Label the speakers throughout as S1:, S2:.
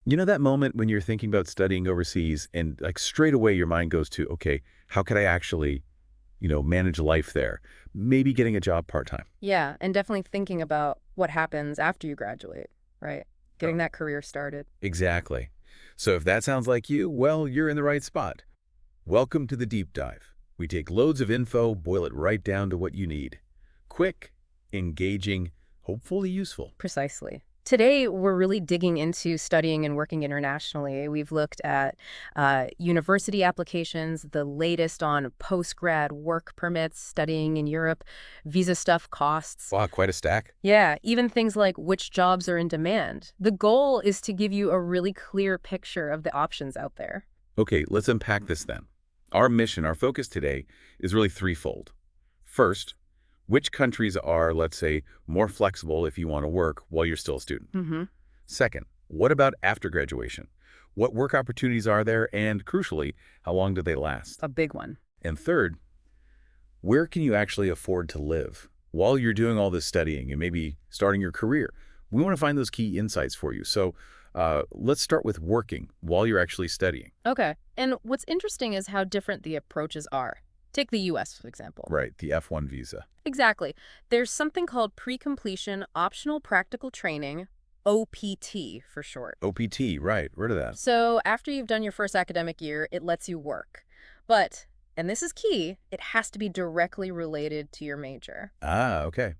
S1: You know that moment when you're thinking about studying overseas and like straight away your mind goes to, okay, how could I actually, manage life there? Maybe getting a job part-time.
S2: Yeah, and definitely thinking about what happens after you graduate, right? Getting
S1: Oh,
S2: that career started.
S1: exactly. So if that sounds like you, well, you're in the right spot. Welcome to the deep dive. We take loads of info, boil it right down to what you need. Quick, engaging, hopefully useful.
S2: Precisely. Today, we're really digging into studying and working internationally. We've looked at university applications, the latest on post-grad work permits, studying in Europe, visa stuff, costs.
S1: Wow, quite a stack.
S2: Yeah, even things like which jobs are in demand. The goal is to give you a really clear picture of the options out there.
S1: Okay, let's unpack this then. Our mission, our focus today is really threefold. First, which countries are, let's say, more flexible if you want to work while you're still a student?
S2: Hmm.
S1: Second, what about after graduation? What work opportunities are there? And crucially, how long do they last?
S2: A big one.
S1: And third, where can you actually afford to live while you're doing all this studying and maybe starting your career? We want to find those key insights for you. So let's start with working while you're actually studying.
S2: Okay. And what's interesting is how different the approaches are. Take the US, for example.
S1: Right, the F1 visa.
S2: Exactly. There's something called pre-completion optional practical training, OPT for short.
S1: OPT, right, rid of that.
S2: So after you've done your first academic year, it lets you work. But, and this is key, it has to be directly related to your major.
S1: Ah, okay.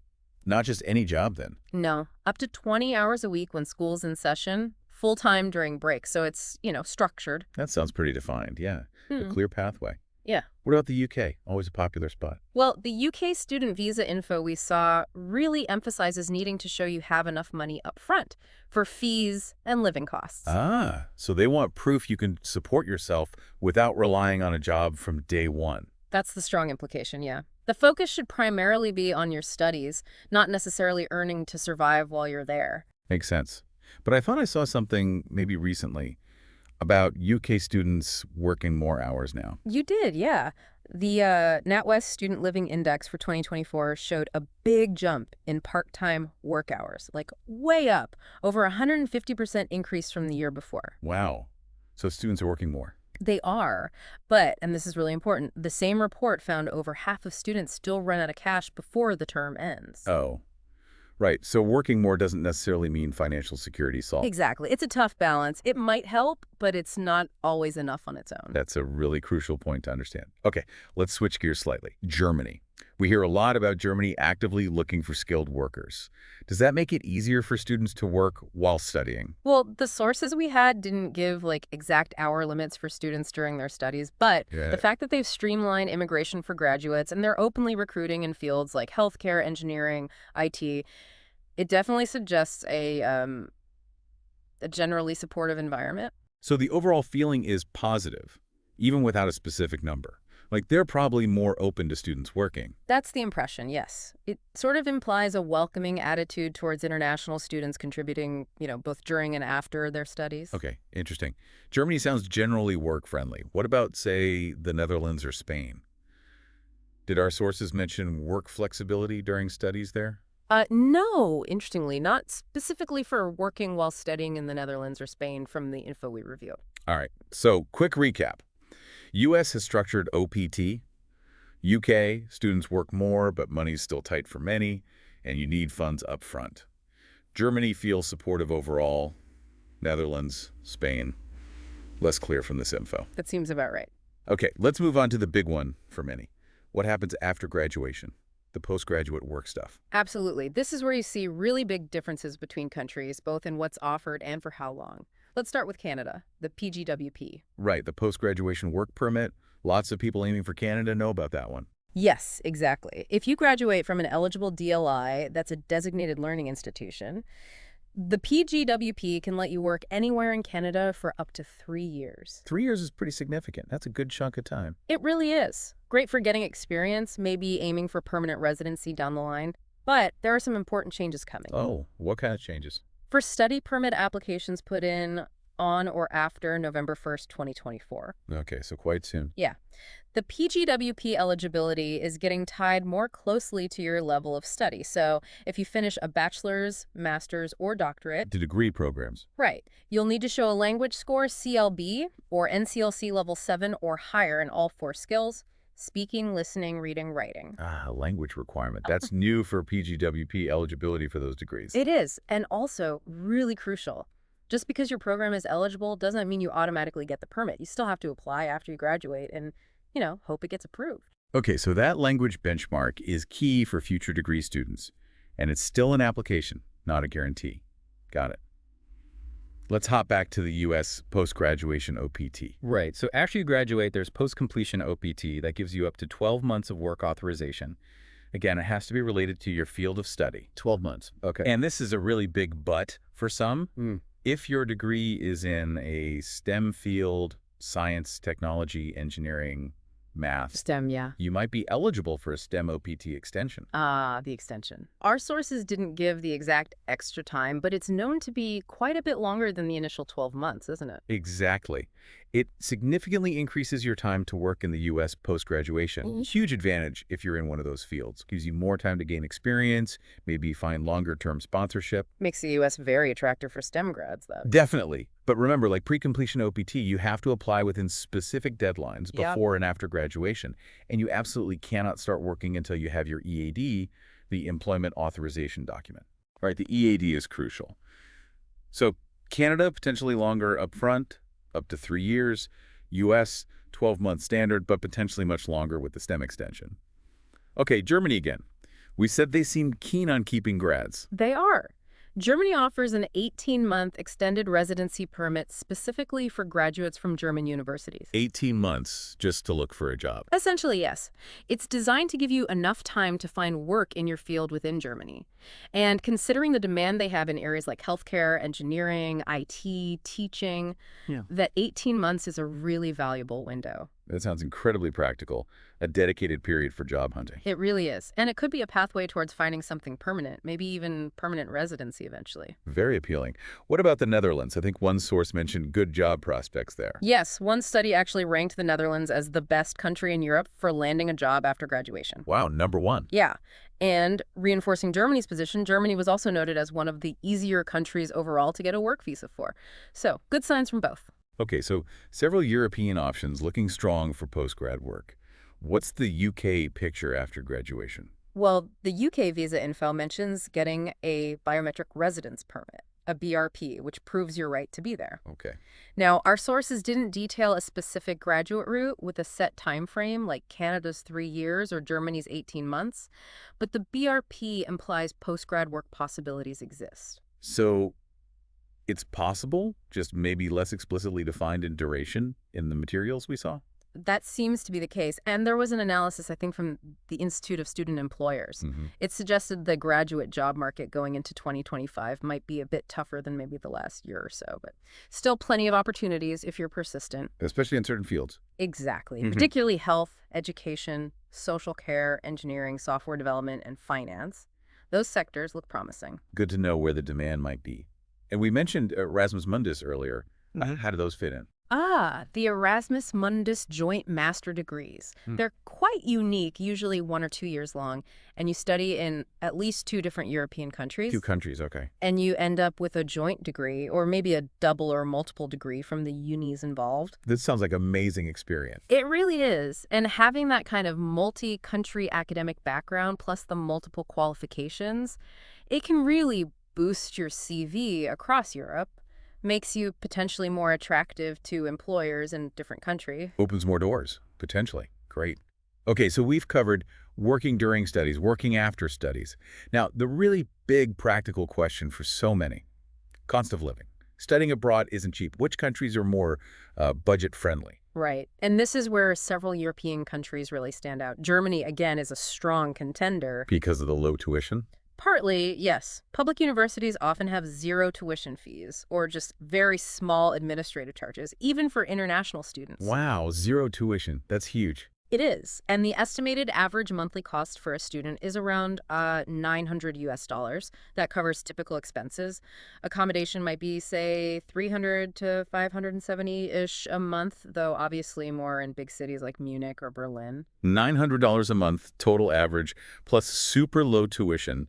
S1: Not just any job then.
S2: No, up to 20 hours a week when school's in session, full-time during breaks. So it's, structured.
S1: That sounds pretty defined, yeah. A
S2: Hmm.
S1: clear pathway.
S2: Yeah.
S1: What about the UK? Always a popular spot.
S2: Well, the UK student visa info we saw really emphasizes needing to show you have enough money up front for fees and living costs.
S1: Ah, so they want proof you can support yourself without relying on a job from day one.
S2: That's the strong implication, yeah. The focus should primarily be on your studies, not necessarily earning to survive while you're there.
S1: Makes sense. But I thought I saw something maybe recently about UK students working more hours now.
S2: You did, yeah. The NatWest Student Living Index for 2024 showed a big jump in part-time work hours, like way up, over 150% increase from the year before.
S1: Wow. So students are working more.
S2: They are, but, and this is really important, the same report found over half of students still run out of cash before the term ends.
S1: Oh, right. So working more doesn't necessarily mean financial security solved.
S2: Exactly. It's a tough balance. It might help, but it's not always enough on its own.
S1: That's a really crucial point to understand. Okay, let's switch gears slightly. Germany. We hear a lot about Germany actively looking for skilled workers. Does that make it easier for students to work while studying?
S2: Well, the sources we had didn't give exact hour limits for students during their studies, but
S1: Yeah,
S2: the fact that they've streamlined immigration for graduates and they're openly recruiting in fields like healthcare, engineering, IT, it definitely suggests a generally supportive environment.
S1: so the overall feeling is positive, even without a specific number. Like they're probably more open to students working.
S2: That's the impression, yes. It sort of implies a welcoming attitude towards international students contributing, both during and after their studies.
S1: Okay, interesting. Germany sounds generally work-friendly. What about, say, the Netherlands or Spain? Did our sources mention work flexibility during studies there?
S2: No, interestingly, not specifically for working while studying in the Netherlands or Spain from the info we reviewed.
S1: All right, so quick recap. U.S. has structured OPT. UK, students work more, but money's still tight for many, and you need funds up front. Germany feels supportive overall. Netherlands, Spain, less clear from this info.
S2: That seems about right.
S1: Okay, let's move on to the big one for many. What happens after graduation? The postgraduate work stuff.
S2: Absolutely. This is where you see really big differences between countries, both in what's offered and for how long. Let's start with Canada, the PGWP.
S1: Right, the postgraduation work permit. Lots of people aiming for Canada know about that one.
S2: Yes, exactly. If you graduate from an eligible DLI, that's a designated learning institution, the PGWP can let you work anywhere in Canada for up to 3 years.
S1: 3 years is pretty significant. That's a good chunk of time.
S2: It really is. Great for getting experience, maybe aiming for permanent residency down the line. But there are some important changes coming.
S1: Oh, what kind of changes?
S2: For study permit applications put in on or after November 1st, 2024.
S1: Okay, so quite soon.
S2: Yeah. The PGWP eligibility is getting tied more closely to your level of study. So if you finish a bachelor's, master's, or doctorate,
S1: The degree programs.
S2: right, you'll need to show a language score CLB or NCLC level 7 or higher in all 4 skills: speaking, listening, reading, writing.
S1: Ah, language requirement. That's new for PGWP eligibility for those degrees.
S2: It is, and also really crucial. Just because your program is eligible doesn't mean you automatically get the permit. You still have to apply after you graduate and, hope it gets approved.
S1: Okay, so that language benchmark is key for future degree students, and it's still an application, not a guarantee. Got it. Let's hop back to the U.S. post-graduation OPT.
S3: Right. So after you graduate, there's post-completion OPT that gives you up to 12 months of work authorization. Again, it has to be related to your field of study.
S1: 12 months.
S3: Okay.
S1: And this is a really big but for some.
S3: Mm.
S1: If your degree is in a STEM field, science, technology, engineering, math,
S2: STEM, yeah.
S1: you might be eligible for a STEM OPT extension.
S2: Ah, the extension. Our sources didn't give the exact extra time, but it's known to be quite a bit longer than the initial 12 months, isn't it?
S1: Exactly. It significantly increases your time to work in the U.S. post-graduation. Huge advantage if you're in one of those fields. Gives you more time to gain experience, maybe find longer-term sponsorship.
S2: Makes the U.S. very attractive for STEM grads, though.
S1: Definitely. But remember, like pre-completion OPT, you have to apply within specific deadlines before and after graduation. And you absolutely cannot start working until you have your EAD, the Employment Authorization Document. All right, the EAD is crucial. So Canada, potentially longer upfront, up to 3 years. U.S., 12-month standard, but potentially much longer with the STEM extension. Okay, Germany again. We said they seemed keen on keeping grads.
S2: They are. Germany offers an 18-month extended residency permit specifically for graduates from German universities.
S1: 18 months just to look for a job.
S2: Essentially, yes. It's designed to give you enough time to find work in your field within Germany. And considering the demand they have in areas like healthcare, engineering, IT, teaching, that 18 months is a really valuable window.
S1: That sounds incredibly practical. A dedicated period for job hunting.
S2: It really is. And it could be a pathway towards finding something permanent, maybe even permanent residency eventually.
S1: Very appealing. What about the Netherlands? I think one source mentioned good job prospects there.
S2: Yes, one study actually ranked the Netherlands as the best country in Europe for landing a job after graduation.
S1: Wow, #1.
S2: Yeah. And reinforcing Germany's position, Germany was also noted as one of the easier countries overall to get a work visa for. So, good signs from both.
S1: Okay, so several European options looking strong for post-grad work. What's the UK picture after graduation?
S2: Well, the UK visa info mentions getting a biometric residence permit, a BRP, which proves your right to be there.
S1: Okay.
S2: Now, our sources didn't detail a specific graduate route with a set time frame like Canada's 3 years or Germany's 18 months, but the BRP implies post-grad work possibilities exist.
S1: So it's possible, just maybe less explicitly defined in duration in the materials we saw?
S2: That seems to be the case. And there was an analysis, I think, from the Institute of Student Employers. It suggested the graduate job market going into 2025 might be a bit tougher than maybe the last year or so, but still plenty of opportunities if you're persistent.
S1: Especially in certain fields.
S2: Exactly. Particularly health, education, social care, engineering, software development, and finance. Those sectors look promising.
S1: Good to know where the demand might be. And we mentioned Erasmus Mundus earlier. How do those fit in?
S2: Ah, the Erasmus Mundus Joint Master Degrees. They're quite unique, usually 1 or 2 years long, and you study in at least 2 different European countries.
S1: 2 countries, okay.
S2: And you end up with a joint degree, or maybe a double or multiple degree from the unis involved.
S1: This sounds like an amazing experience.
S2: It really is. And having that kind of multi-country academic background plus the multiple qualifications, it can really boost your CV across Europe. Makes you potentially more attractive to employers in a different country.
S1: Opens more doors, potentially. Great. Okay, so we've covered working during studies, working after studies. Now, the really big practical question for so many, cost of living. Studying abroad isn't cheap. Which countries are more budget-friendly?
S2: Right. And this is where several European countries really stand out. Germany, again, is a strong contender.
S1: Because of the low tuition?
S2: Partly, yes. Public universities often have 0 tuition fees or just very small administrative charges, even for international students.
S1: Wow, 0 tuition. That's huge.
S2: It is, and the estimated average monthly cost for a student is around 900 US dollars. That covers typical expenses. Accommodation might be, say, 300 to 570-ish a month, though obviously more in big cities like Munich or Berlin.
S1: $900 a month total average plus super low tuition.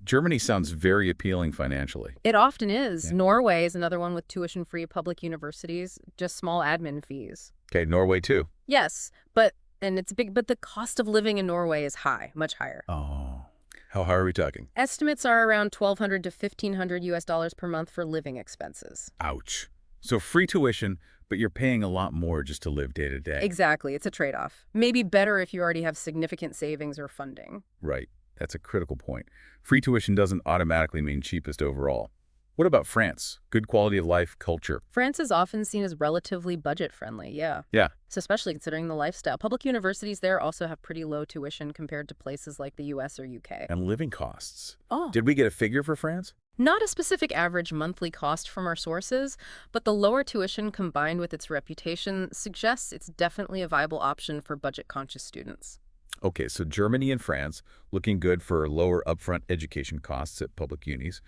S1: Germany sounds very appealing financially.
S2: It often is.
S1: Yeah.
S2: Norway is another one with tuition-free public universities, just small admin fees.
S1: Okay, Norway too.
S2: Yes, but the cost of living in Norway is high, much higher.
S1: Oh, how high are we talking?
S2: Estimates are around 1,200 to 1,500 US dollars per month for living expenses.
S1: Ouch. So free tuition, but you're paying a lot more just to live day to day.
S2: Exactly, it's a trade-off. Maybe better if you already have significant savings or funding.
S1: Right. That's a critical point. Free tuition doesn't automatically mean cheapest overall. What about France? Good quality of life, culture.
S2: France is often seen as relatively budget-friendly, yeah.
S1: Yeah.
S2: So especially considering the lifestyle. Public universities there also have pretty low tuition compared to places like the US or UK.
S1: And living costs.
S2: Oh.
S1: Did we get a figure for France?
S2: Not a specific average monthly cost from our sources, but the lower tuition combined with its reputation suggests it's definitely a viable option for budget-conscious students.
S1: Okay, so Germany and France looking good for lower upfront education costs at public unis.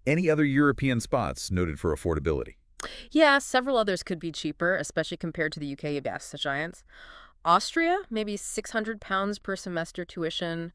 S1: Any other European spots noted for affordability?
S2: Yeah, several others could be cheaper, especially compared to the UK gas giants. Austria, maybe £600 per semester tuition.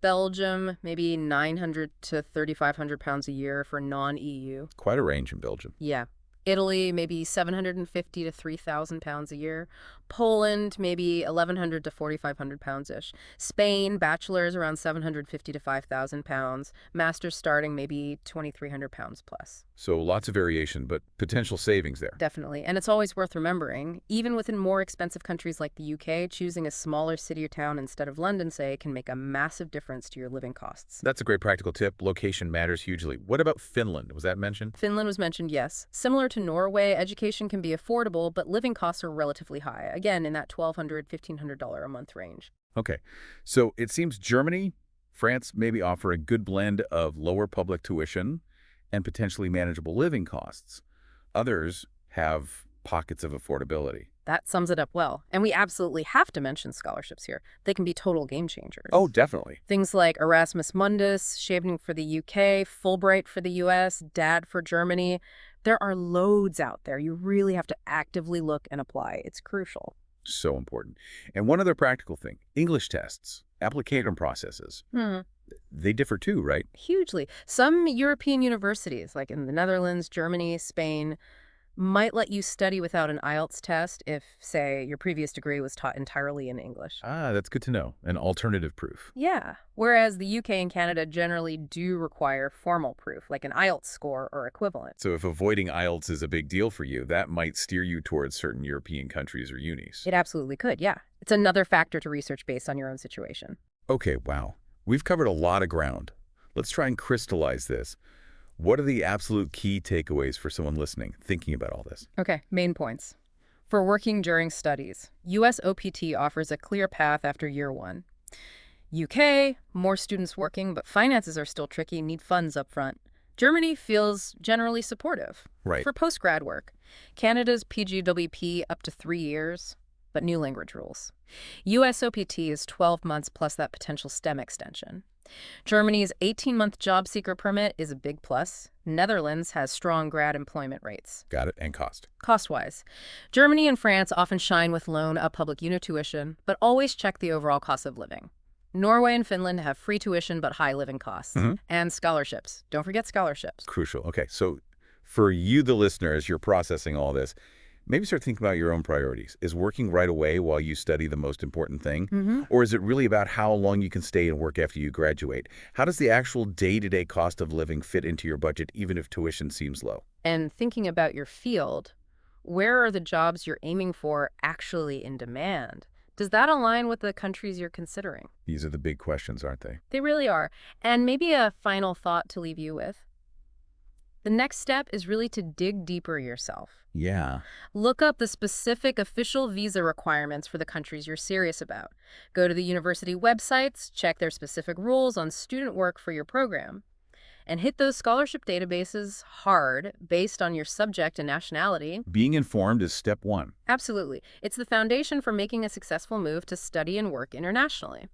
S2: Belgium, maybe 900 to 3,500 pounds a year for non-EU.
S1: Quite a range in Belgium.
S2: Yeah. Italy, maybe 750 to 3,000 pounds a year. Poland, maybe 1,100 to 4,500 pounds-ish. Spain, bachelor's around 750 to 5,000 pounds. Master's starting maybe 2,300 pounds plus.
S1: So lots of variation, but potential savings there.
S2: Definitely. And it's always worth remembering, even within more expensive countries like the UK, choosing a smaller city or town instead of London, say, can make a massive difference to your living costs.
S1: That's a great practical tip. Location matters hugely. What about Finland? Was that mentioned?
S2: Finland was mentioned, yes. Similar to Norway, education can be affordable, but living costs are relatively high. Again, in that $1,200, $1,500 a month range.
S1: Okay, so it seems Germany, France maybe offer a good blend of lower public tuition and potentially manageable living costs. Others have pockets of affordability.
S2: That sums it up well. And we absolutely have to mention scholarships here. They can be total game changers.
S1: Oh, definitely.
S2: Things like Erasmus Mundus, Chevening for the UK, Fulbright for the US, DAD for Germany. There are loads out there. You really have to actively look and apply. It's crucial.
S1: So important. And one other practical thing, English tests, application processes. They differ too, right?
S2: Hugely. Some European universities, like in the Netherlands, Germany, Spain, might let you study without an IELTS test if, say, your previous degree was taught entirely in English.
S1: Ah, that's good to know. An alternative proof.
S2: Yeah. Whereas the UK and Canada generally do require formal proof, like an IELTS score or equivalent.
S1: So if avoiding IELTS is a big deal for you, that might steer you towards certain European countries or unis.
S2: It absolutely could, yeah. It's another factor to research based on your own situation.
S1: Okay, wow. We've covered a lot of ground. Let's try and crystallize this. What are the absolute key takeaways for someone listening, thinking about all this?
S2: Okay, main points. For working during studies, US OPT offers a clear path after year one. UK, more students working, but finances are still tricky, need funds up front. Germany feels generally supportive
S1: Right.
S2: for post-grad work. Canada's PGWP up to 3 years, but new language rules. US OPT is 12 months plus that potential STEM extension. Germany's 18-month job seeker permit is a big plus. Netherlands has strong grad employment rates.
S1: Got it. And cost.
S2: Cost-wise, Germany and France often shine with loan up public unit tuition, but always check the overall cost of living. Norway and Finland have free tuition but high living costs. And scholarships. Don't forget scholarships.
S1: Crucial. Okay, so for you, the listener, as you're processing all this, maybe start thinking about your own priorities. Is working right away while you study the most important thing? Or is it really about how long you can stay and work after you graduate? How does the actual day-to-day cost of living fit into your budget, even if tuition seems low?
S2: And thinking about your field, where are the jobs you're aiming for actually in demand? Does that align with the countries you're considering?
S1: These are the big questions, aren't they?
S2: They really are. And maybe a final thought to leave you with. The next step is really to dig deeper yourself.
S1: Yeah.
S2: Look up the specific official visa requirements for the countries you're serious about. Go to the university websites, check their specific rules on student work for your program. and hit those scholarship databases hard based on your subject and nationality.
S1: Being informed is step one.
S2: Absolutely. It's the foundation for making a successful move to study and work internationally.